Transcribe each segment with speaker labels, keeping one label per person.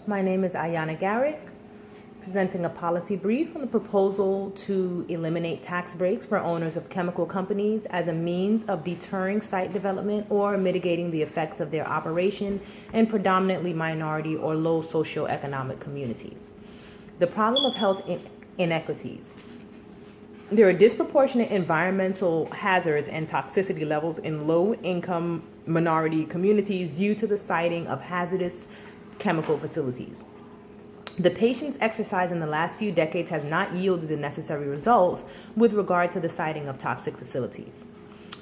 Speaker 1: My name is Ayana Garrick, presenting a policy brief on the proposal to eliminate tax breaks for owners of chemical companies as a means of deterring site development or mitigating the effects of their operation in predominantly minority or low socioeconomic communities. The problem of health inequities. There are disproportionate environmental hazards and toxicity levels in low-income minority communities due to the siting of hazardous chemical facilities. The patience exercised in the last few decades has not yielded the necessary results with regard to the siting of toxic facilities.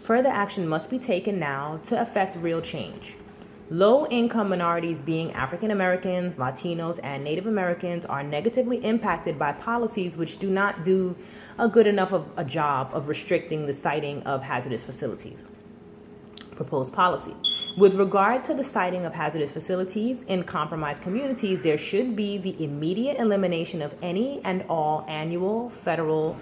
Speaker 1: Further action must be taken now to effect real change. Low-income minorities, being African Americans, Latinos, and Native Americans, are negatively impacted by policies which do not do a good enough of a job of restricting the siting of hazardous facilities. Proposed policy. With regard to the siting of hazardous facilities in compromised communities, there should be the immediate elimination of any and all annual, federal,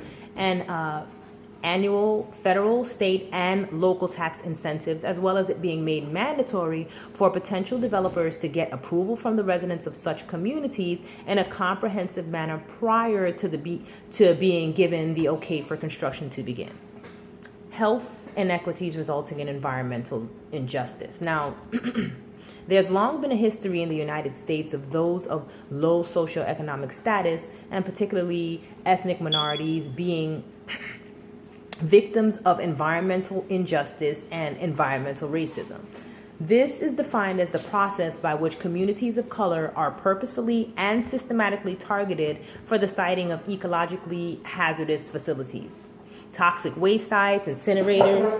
Speaker 1: state, and local tax incentives, as well as it being made mandatory for potential developers to get approval from the residents of such communities in a comprehensive manner prior to being given the okay for construction to begin. Health inequities resulting in environmental injustice. Now, there's long been a history in the United States of those of low socioeconomic status, and particularly ethnic minorities, being victims of environmental injustice and environmental racism. This is defined as the process by which communities of color are purposefully and systematically targeted for the siting of ecologically hazardous facilities, toxic waste sites, incinerators,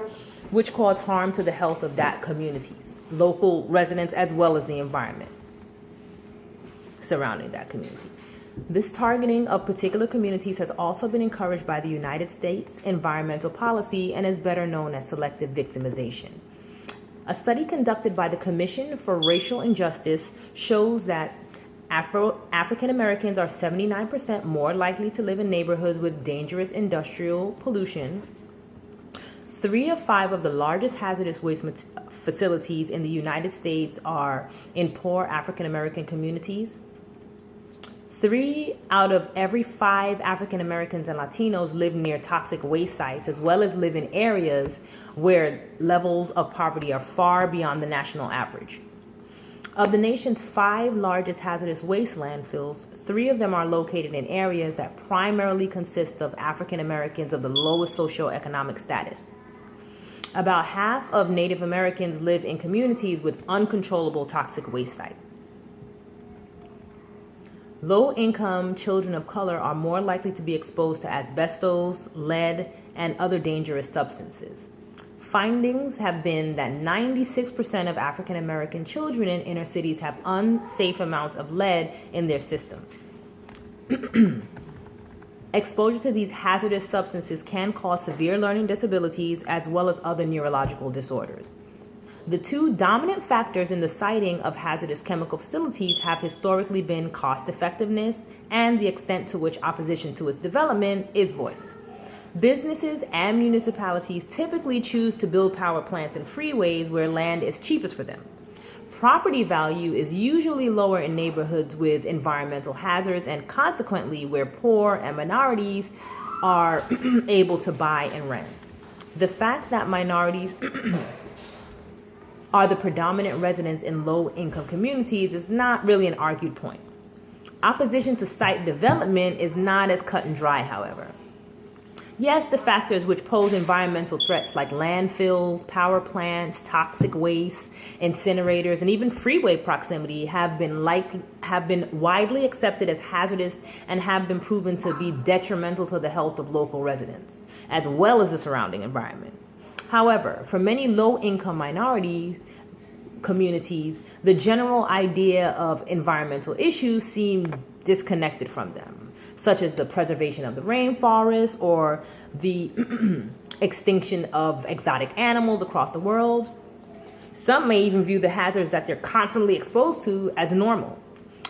Speaker 1: which cause harm to the health of that community's local residents as well as the environment surrounding that community. This targeting of particular communities has also been encouraged by the United States environmental policy and is better known as selective victimization. A study conducted by the Commission for Racial Injustice shows that African Americans are 79% more likely to live in neighborhoods with dangerous industrial pollution. 3 of 5 of the largest hazardous waste facilities in the United States are in poor African American communities. 3 out of every 5 African Americans and Latinos live near toxic waste sites, as well as live in areas where levels of poverty are far beyond the national average. Of the nation's 5 largest hazardous waste landfills, 3 of them are located in areas that primarily consist of African Americans of the lowest socioeconomic status. About half of Native Americans live in communities with uncontrollable toxic waste sites. Low-income children of color are more likely to be exposed to asbestos, lead, and other dangerous substances. Findings have been that 96% of African American children in inner cities have unsafe amounts of lead in their system. Exposure to these hazardous substances can cause severe learning disabilities as well as other neurological disorders. The 2 dominant factors in the siting of hazardous chemical facilities have historically been cost effectiveness and the extent to which opposition to its development is voiced. Businesses and municipalities typically choose to build power plants and freeways where land is cheapest for them. Property value is usually lower in neighborhoods with environmental hazards and consequently where poor and minorities are able to buy and rent. The fact that minorities are the predominant residents in low-income communities is not really an argued point. Opposition to site development is not as cut and dry, however. Yes, the factors which pose environmental threats like landfills, power plants, toxic waste, incinerators, and even freeway proximity have been widely accepted as hazardous and have been proven to be detrimental to the health of local residents, as well as the surrounding environment. However, for many low-income minorities communities, the general idea of environmental issues seem disconnected from them, such as the preservation of the rainforest or the extinction of exotic animals across the world. Some may even view the hazards that they're constantly exposed to as normal.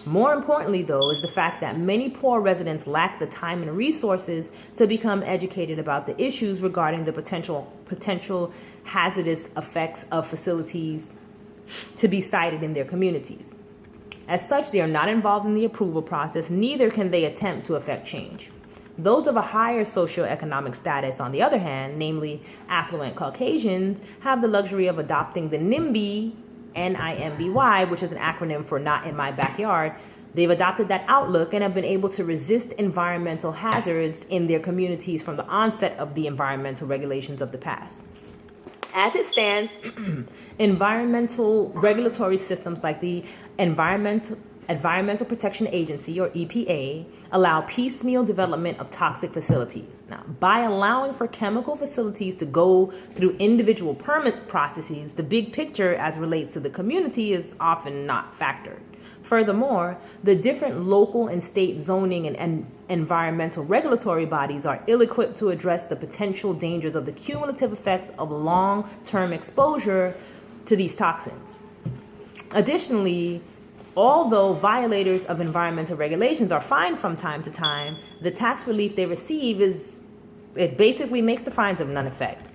Speaker 1: More importantly, though, is the fact that many poor residents lack the time and resources to become educated about the issues regarding the potential hazardous effects of facilities to be sited in their communities. As such, they are not involved in the approval process, neither can they attempt to affect change. Those of a higher socioeconomic status, on the other hand, namely affluent Caucasians, have the luxury of adopting the NIMBY, NIMBY, which is an acronym for Not in My Backyard. They've adopted that outlook and have been able to resist environmental hazards in their communities from the onset of the environmental regulations of the past. As it stands, environmental regulatory systems like the Environmental Protection Agency, or EPA, allow piecemeal development of toxic facilities. Now, by allowing for chemical facilities to go through individual permit processes, the big picture as relates to the community is often not factored. Furthermore, the different local and state zoning and environmental regulatory bodies are ill-equipped to address the potential dangers of the cumulative effects of long-term exposure to these toxins. Additionally, although violators of environmental regulations are fined from time to time, the tax relief they receive it basically makes the fines of none effect.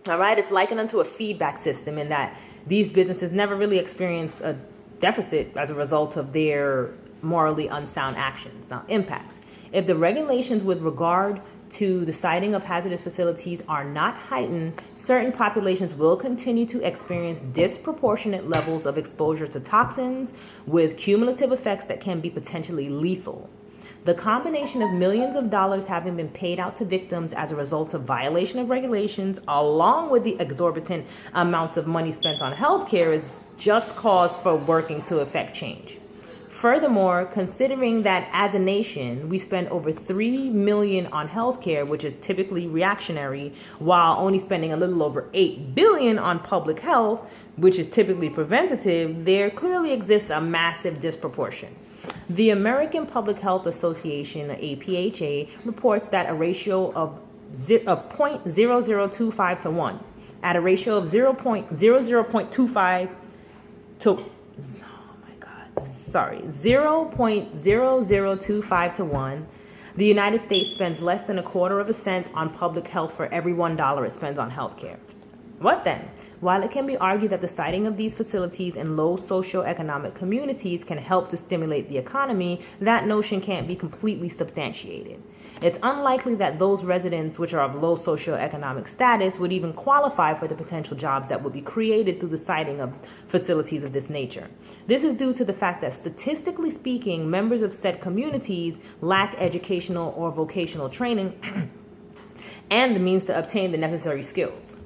Speaker 1: All right, it's likened unto a feedback system in that these businesses never really experience a deficit as a result of their morally unsound actions. Now, impacts. If the regulations with regard to the siting of hazardous facilities are not heightened, certain populations will continue to experience disproportionate levels of exposure to toxins with cumulative effects that can be potentially lethal. The combination of millions of dollars having been paid out to victims as a result of violation of regulations, along with the exorbitant amounts of money spent on healthcare, is just cause for working to effect change. Furthermore, considering that as a nation, we spend over $3 million on healthcare, which is typically reactionary, while only spending a little over $8 billion on public health, which is typically preventative, there clearly exists a massive disproportion. The American Public Health Association, APHA, reports that a ratio of 0.0025 to 1, at a ratio of 0.25 to 0.0025 to 1, the United States spends less than a quarter of a cent on public health for every $1 it spends on healthcare. What then? While it can be argued that the siting of these facilities in low socioeconomic communities can help to stimulate the economy, that notion can't be completely substantiated. It's unlikely that those residents which are of low socioeconomic status would even qualify for the potential jobs that would be created through the siting of facilities of this nature. This is due to the fact that, statistically speaking, members of said communities lack educational or vocational training and the means to obtain the necessary skills.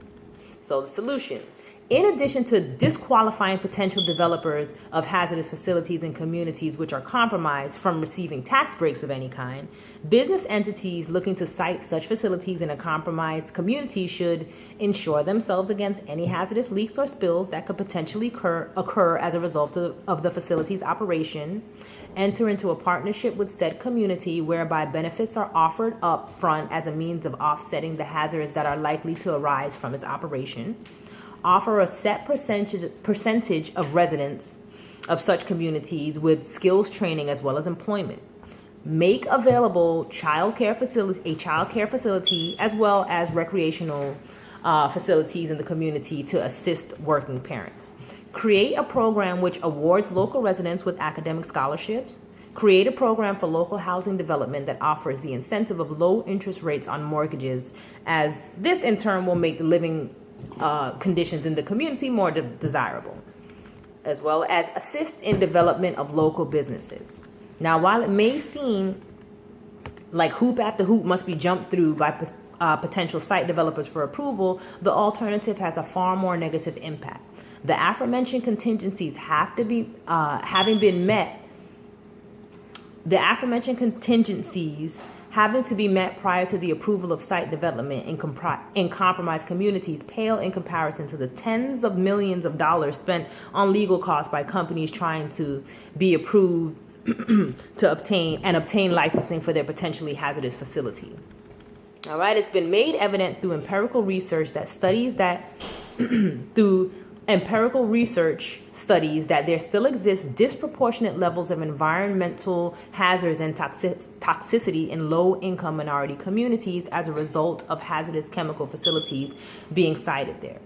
Speaker 1: So the solution: in addition to disqualifying potential developers of hazardous facilities in communities which are compromised from receiving tax breaks of any kind, business entities looking to site such facilities in a compromised community should insure themselves against any hazardous leaks or spills that could potentially occur as a result of the facility's operation, enter into a partnership with said community whereby benefits are offered up front as a means of offsetting the hazards that are likely to arise from its operation, offer a set percentage of residents of such communities with skills training as well as employment, make available a child care facility as well as recreational facilities in the community to assist working parents, create a program which awards local residents with academic scholarships, create a program for local housing development that offers the incentive of low interest rates on mortgages, as this in turn will make the living conditions in the community more desirable, as well as assist in development of local businesses. Now, while it may seem like hoop after hoop must be jumped through by potential site developers for approval, the alternative has a far more negative impact. The aforementioned contingencies having to be met prior to the approval of site development in compromised communities pale in comparison to the tens of millions of dollars spent on legal costs by companies trying to be approved to obtain licensing for their potentially hazardous facility. All right, it's been made evident through empirical research studies that there still exists disproportionate levels of environmental hazards and toxicity in low-income minority communities as a result of hazardous chemical facilities being sited there.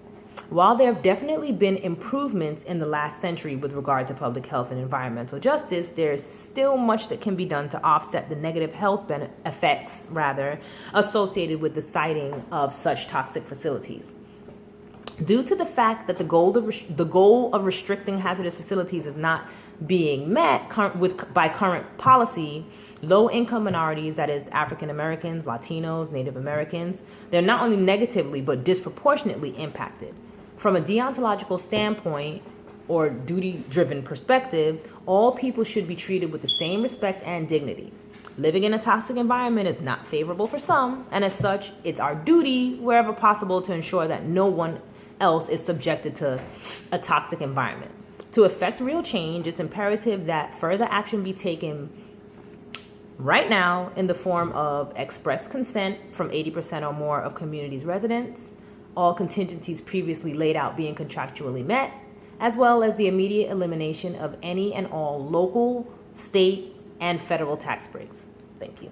Speaker 1: While there have definitely been improvements in the last century with regard to public health and environmental justice, there's still much that can be done to offset the negative health effects associated with the siting of such toxic facilities. Due to the fact that the goal of restricting hazardous facilities is not being met by current policy, low-income minorities, that is African Americans, Latinos, Native Americans, they're not only negatively but disproportionately impacted. From a deontological standpoint or duty-driven perspective, all people should be treated with the same respect and dignity. Living in a toxic environment is not favorable for some, and as such, it's our duty, wherever possible, to ensure that no one else is subjected to a toxic environment. To effect real change, it's imperative that further action be taken right now in the form of express consent from 80% or more of community's residents, all contingencies previously laid out being contractually met, as well as the immediate elimination of any and all local, state, and federal tax breaks. Thank you.